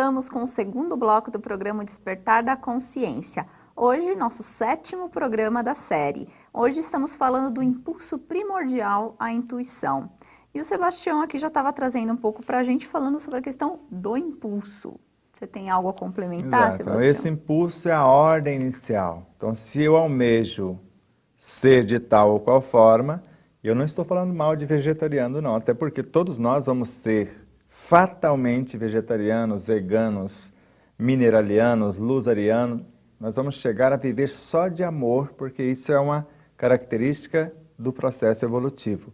voltamos com o segundo bloco do programa Despertar da Consciência. Hoje, nosso 7º programa da série. Hoje estamos falando do impulso primordial à intuição. E o Sebastião aqui já estava trazendo um pouco para a gente, falando sobre a questão do impulso. Você tem algo a complementar, Exato. Sebastião? Esse impulso é a ordem inicial. Então, se eu almejo ser de tal ou qual forma, eu não estou falando mal de vegetariano, não. Até porque todos nós vamos ser fatalmente vegetarianos, veganos, mineralianos, luzarianos. Nós vamos chegar a viver só de amor, porque isso é uma característica do processo evolutivo.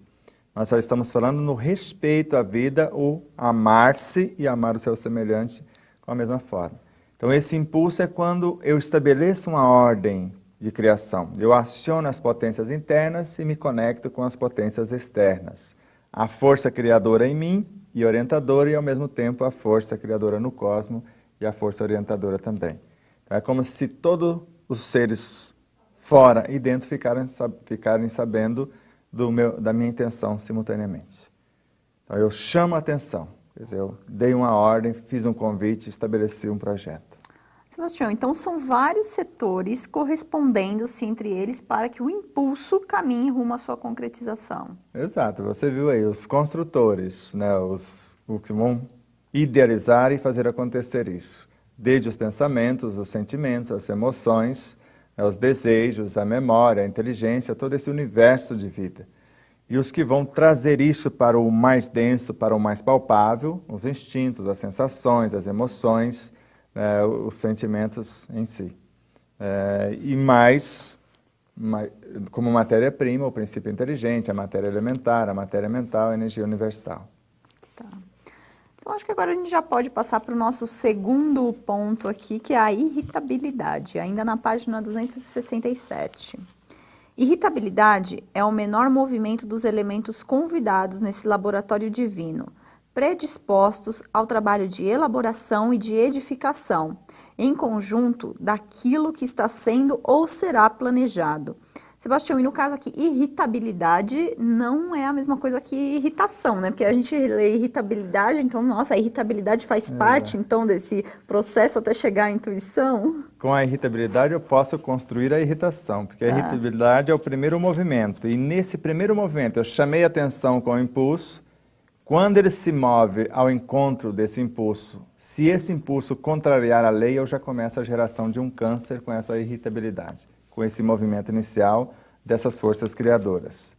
Nós só estamos falando no respeito à vida, o amar-se e amar o seu semelhante com a mesma forma. Então, esse impulso é quando eu estabeleço uma ordem de criação. Eu aciono as potências internas e me conecto com as potências externas. A força criadora em mim e orientadora, e ao mesmo tempo a força criadora no cosmos e a força orientadora também. Então, é como se todos os seres fora e dentro ficarem sabendo da minha intenção simultaneamente. Então, eu chamo a atenção. Quer dizer, eu dei uma ordem, fiz um convite, estabeleci um projeto. Sebastião, então são vários setores correspondendo-se entre eles para que o impulso caminhe rumo à sua concretização. Exato, você viu aí os construtores, né, os que vão idealizar e fazer acontecer isso. Desde os pensamentos, os sentimentos, as emoções, né, os desejos, a memória, a inteligência, todo esse universo de vida. E os que vão trazer isso para o mais denso, para o mais palpável, os instintos, as sensações, as emoções, os sentimentos em si. E mais, como matéria-prima, o princípio inteligente, a matéria elementar, a matéria mental, a energia universal. Tá. Então, acho que agora a gente já pode passar para o nosso segundo ponto aqui, que é a irritabilidade, ainda na página 267. Irritabilidade é o menor movimento dos elementos convidados nesse laboratório divino, predispostos ao trabalho de elaboração e de edificação, em conjunto daquilo que está sendo ou será planejado. Sebastião, e no caso aqui, irritabilidade não é a mesma coisa que irritação, né? Porque a gente lê irritabilidade, então, nossa, a irritabilidade faz parte, então, desse processo até chegar à intuição? Com a irritabilidade eu posso construir a irritação, porque a irritabilidade é o primeiro movimento, e nesse primeiro movimento eu chamei a atenção com o impulso. Quando ele se move ao encontro desse impulso, se esse impulso contrariar a lei, eu já começo a geração de um câncer com essa irritabilidade, com esse movimento inicial dessas forças criadoras.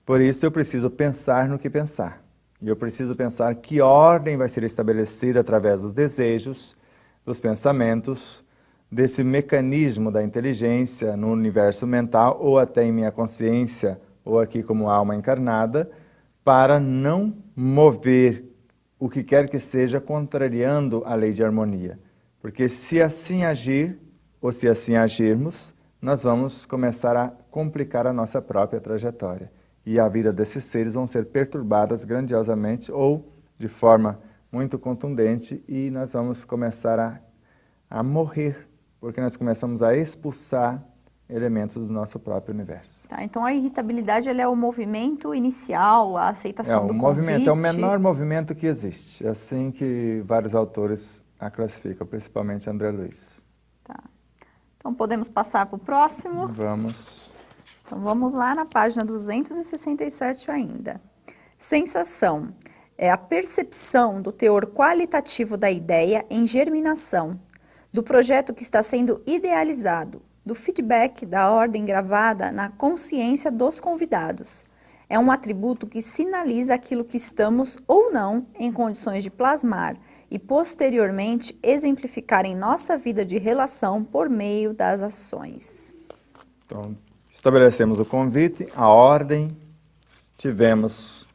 Por isso eu preciso pensar no que pensar. E eu preciso pensar que ordem vai ser estabelecida através dos desejos, dos pensamentos, desse mecanismo da inteligência no universo mental, ou até em minha consciência, ou aqui como alma encarnada, para não mover o que quer que seja contrariando a lei de harmonia. Porque se assim agir, ou se assim agirmos, nós vamos começar a complicar a nossa própria trajetória. E a vida desses seres vão ser perturbadas grandiosamente ou de forma muito contundente, e nós vamos começar a morrer, porque nós começamos a expulsar elementos do nosso próprio universo. Tá, então a irritabilidade ela é o movimento inicial, a aceitação do movimento, convite. é o menor movimento que existe. É assim que vários autores a classificam, principalmente André Luiz. Tá. Então podemos passar para o próximo? Vamos. Então vamos lá na página 267 ainda. Sensação é a percepção do teor qualitativo da ideia em germinação, do projeto que está sendo idealizado, do feedback da ordem gravada na consciência dos convidados. É um atributo que sinaliza aquilo que estamos ou não em condições de plasmar e posteriormente exemplificar em nossa vida de relação por meio das ações. Então, estabelecemos o convite, a ordem, tivemos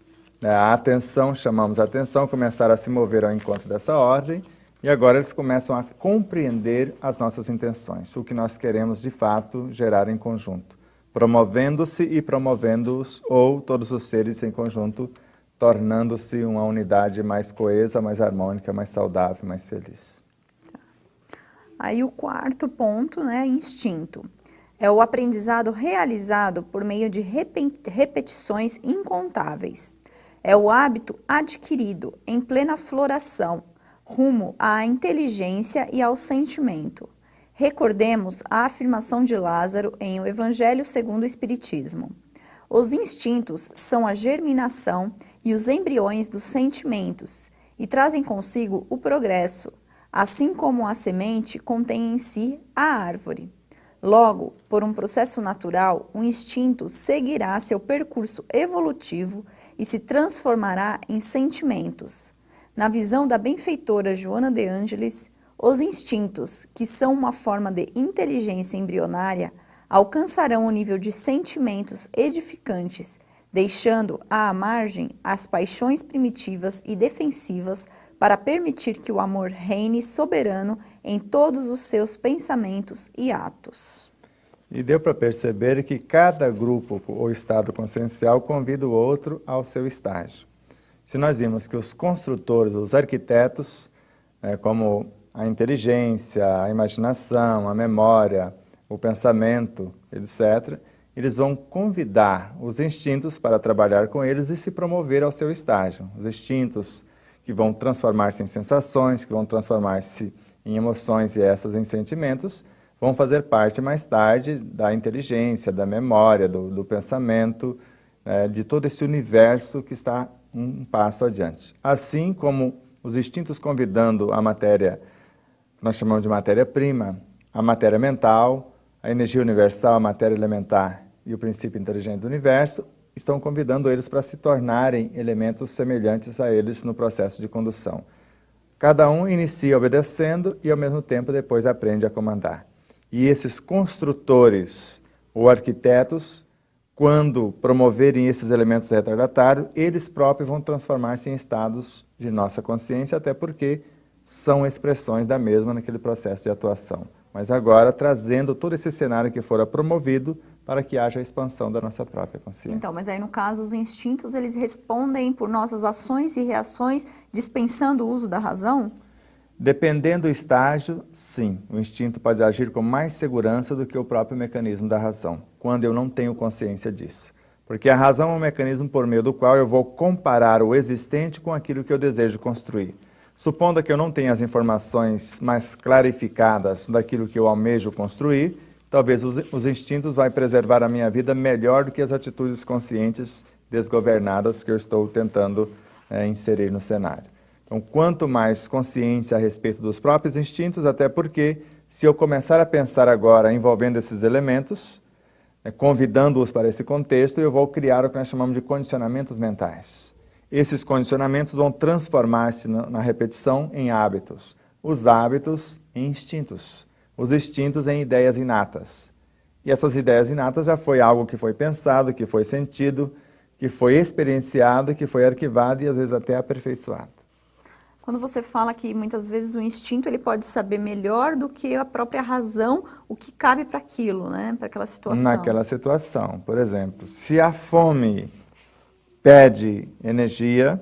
a atenção, chamamos a atenção, começaram a se mover ao encontro dessa ordem, e agora eles começam a compreender as nossas intenções, o que nós queremos de fato gerar em conjunto, promovendo-se e promovendo-os, ou todos os seres em conjunto, tornando-se uma unidade mais coesa, mais harmônica, mais saudável, mais feliz. Aí o quarto ponto, né, instinto. É o aprendizado realizado por meio de repetições incontáveis. É o hábito adquirido em plena floração, rumo à inteligência e ao sentimento. Recordemos a afirmação de Lázaro em O Evangelho segundo o Espiritismo. Os instintos são a germinação e os embriões dos sentimentos e trazem consigo o progresso, assim como a semente contém em si a árvore. Logo, por um processo natural, o instinto seguirá seu percurso evolutivo e se transformará em sentimentos. Na visão da benfeitora Joana de Ângeles, os instintos, que são uma forma de inteligência embrionária, alcançarão o nível de sentimentos edificantes, deixando à margem as paixões primitivas e defensivas para permitir que o amor reine soberano em todos os seus pensamentos e atos. E deu para perceber que cada grupo ou estado consciencial convida o outro ao seu estágio. Se nós vimos que os construtores, os arquitetos, como a inteligência, a imaginação, a memória, o pensamento, etc., eles vão convidar os instintos para trabalhar com eles e se promover ao seu estágio. Os instintos que vão transformar-se em sensações, que vão transformar-se em emoções e essas em sentimentos, vão fazer parte mais tarde da inteligência, da memória, do pensamento, de todo esse universo que está um passo adiante. Assim como os instintos convidando a matéria, nós chamamos de matéria-prima, a matéria mental, a energia universal, a matéria elementar e o princípio inteligente do universo, estão convidando eles para se tornarem elementos semelhantes a eles no processo de condução. Cada um inicia obedecendo e, ao mesmo tempo, depois aprende a comandar. E esses construtores ou arquitetos, quando promoverem esses elementos retardatários, eles próprios vão transformar-se em estados de nossa consciência, até porque são expressões da mesma naquele processo de atuação. Mas agora trazendo todo esse cenário que fora promovido para que haja a expansão da nossa própria consciência. Então, mas aí no caso os instintos, eles respondem por nossas ações e reações, dispensando o uso da razão? Dependendo do estágio, sim, o instinto pode agir com mais segurança do que o próprio mecanismo da razão, quando eu não tenho consciência disso. Porque a razão é um mecanismo por meio do qual eu vou comparar o existente com aquilo que eu desejo construir. Supondo que eu não tenha as informações mais clarificadas daquilo que eu almejo construir, talvez os instintos vão preservar a minha vida melhor do que as atitudes conscientes desgovernadas que eu estou tentando inserir no cenário. Então, quanto mais consciência a respeito dos próprios instintos, até porque, se eu começar a pensar agora envolvendo esses elementos, convidando-os para esse contexto, eu vou criar o que nós chamamos de condicionamentos mentais. Esses condicionamentos vão transformar-se na repetição em hábitos, os hábitos em instintos, os instintos em ideias inatas. E essas ideias inatas já foi algo que foi pensado, que foi sentido, que foi experienciado, que foi arquivado e às vezes até aperfeiçoado. Quando você fala que muitas vezes o instinto ele pode saber melhor do que a própria razão o que cabe para aquilo, né? Para aquela situação. Naquela situação, por exemplo, se a fome pede energia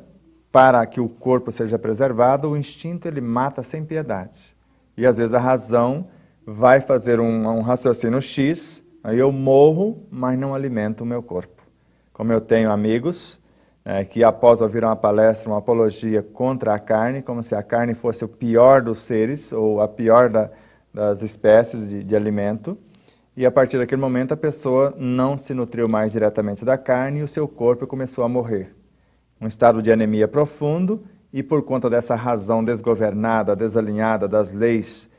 para que o corpo seja preservado, o instinto ele mata sem piedade. E às vezes a razão vai fazer um raciocínio X, aí eu morro, mas não alimento o meu corpo. Como eu tenho amigos que após ouvir uma palestra, uma apologia contra a carne, como se a carne fosse o pior dos seres, ou a pior das espécies de alimento, e a partir daquele momento a pessoa não se nutriu mais diretamente da carne e o seu corpo começou a morrer. Um estado de anemia profundo, e por conta dessa razão desgovernada, desalinhada das leis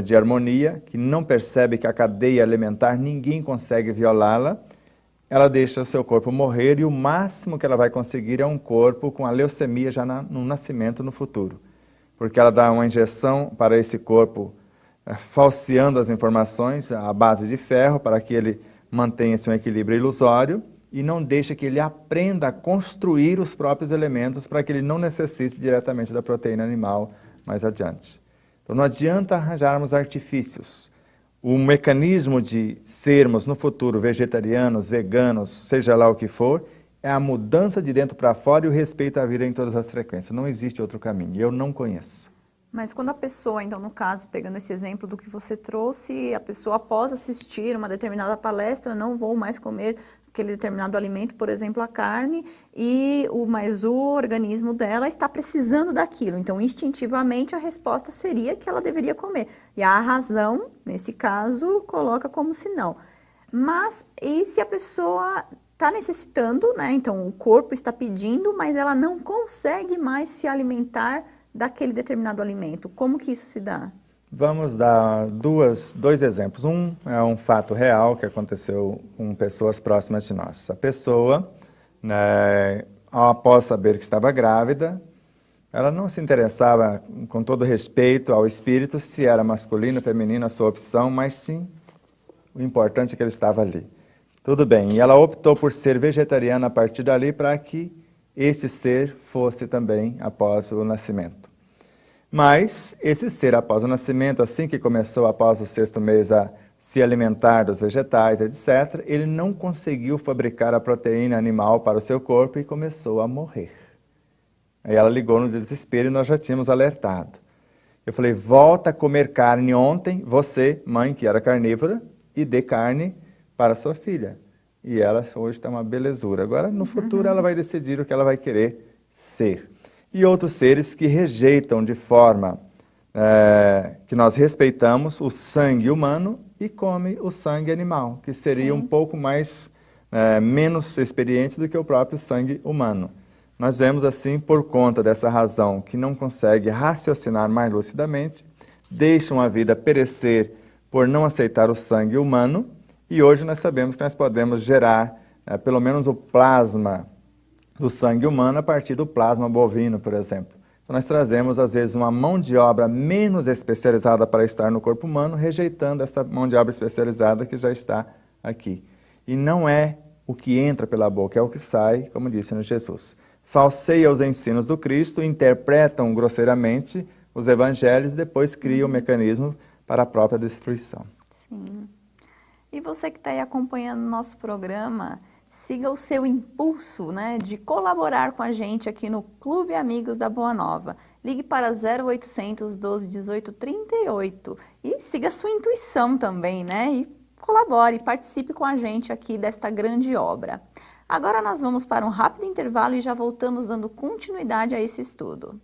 de harmonia, que não percebe que a cadeia alimentar ninguém consegue violá-la, ela deixa o seu corpo morrer e o máximo que ela vai conseguir é um corpo com a leucemia já no nascimento, no futuro. Porque ela dá uma injeção para esse corpo, falseando as informações à base de ferro, para que ele mantenha seu equilíbrio ilusório e não deixa que ele aprenda a construir os próprios elementos para que ele não necessite diretamente da proteína animal mais adiante. Então não adianta arranjarmos artifícios. O mecanismo de sermos no futuro vegetarianos, veganos, seja lá o que for, é a mudança de dentro para fora e o respeito à vida em todas as frequências. Não existe outro caminho, eu não conheço. Mas quando a pessoa, então no caso, pegando esse exemplo do que você trouxe, a pessoa após assistir uma determinada palestra, não vou mais comer aquele determinado alimento, por exemplo, a carne, mas o organismo dela está precisando daquilo. Então, instintivamente, a resposta seria que ela deveria comer. E a razão, nesse caso, coloca como se não. Mas, e se a pessoa está necessitando, né? Então, o corpo está pedindo, mas ela não consegue mais se alimentar daquele determinado alimento. Como que isso se dá? Vamos dar dois exemplos. Um é um fato real que aconteceu com pessoas próximas de nós. A pessoa, né, após saber que estava grávida, ela não se interessava, com todo respeito ao espírito, se era masculino, feminino, a sua opção, mas sim, o importante é que ele estava ali. Tudo bem, e ela optou por ser vegetariana a partir dali para que este ser fosse também após o nascimento. Mas esse ser, após o nascimento, assim que começou após o 6º mês a se alimentar dos vegetais, etc., ele não conseguiu fabricar a proteína animal para o seu corpo e começou a morrer. Aí ela ligou no desespero e nós já tínhamos alertado. Eu falei, volta a comer carne ontem, você, mãe, que era carnívora, e dê carne para sua filha. E ela hoje está uma belezura. Agora, no futuro, ela vai decidir o que ela vai querer ser. E outros seres que rejeitam de forma que nós respeitamos o sangue humano e come o sangue animal, que seria um pouco mais, menos experiente do que o próprio sangue humano. Nós vemos assim, por conta dessa razão, que não consegue raciocinar mais lucidamente, deixam a vida perecer por não aceitar o sangue humano, e hoje nós sabemos que nós podemos gerar pelo menos o plasma do sangue humano a partir do plasma bovino, por exemplo. Então, nós trazemos, às vezes, uma mão de obra menos especializada para estar no corpo humano, rejeitando essa mão de obra especializada que já está aqui. E não é o que entra pela boca, é o que sai, como disse Jesus. Falseia os ensinos do Cristo, interpretam grosseiramente os evangelhos e depois criam o mecanismo para a própria destruição. Sim. E você que está aí acompanhando o nosso programa, siga o seu impulso, né, de colaborar com a gente aqui no Clube Amigos da Boa Nova. Ligue para 0800 12 18 38 e siga a sua intuição também, né? E colabore, participe com a gente aqui desta grande obra. Agora nós vamos para um rápido intervalo e já voltamos dando continuidade a esse estudo.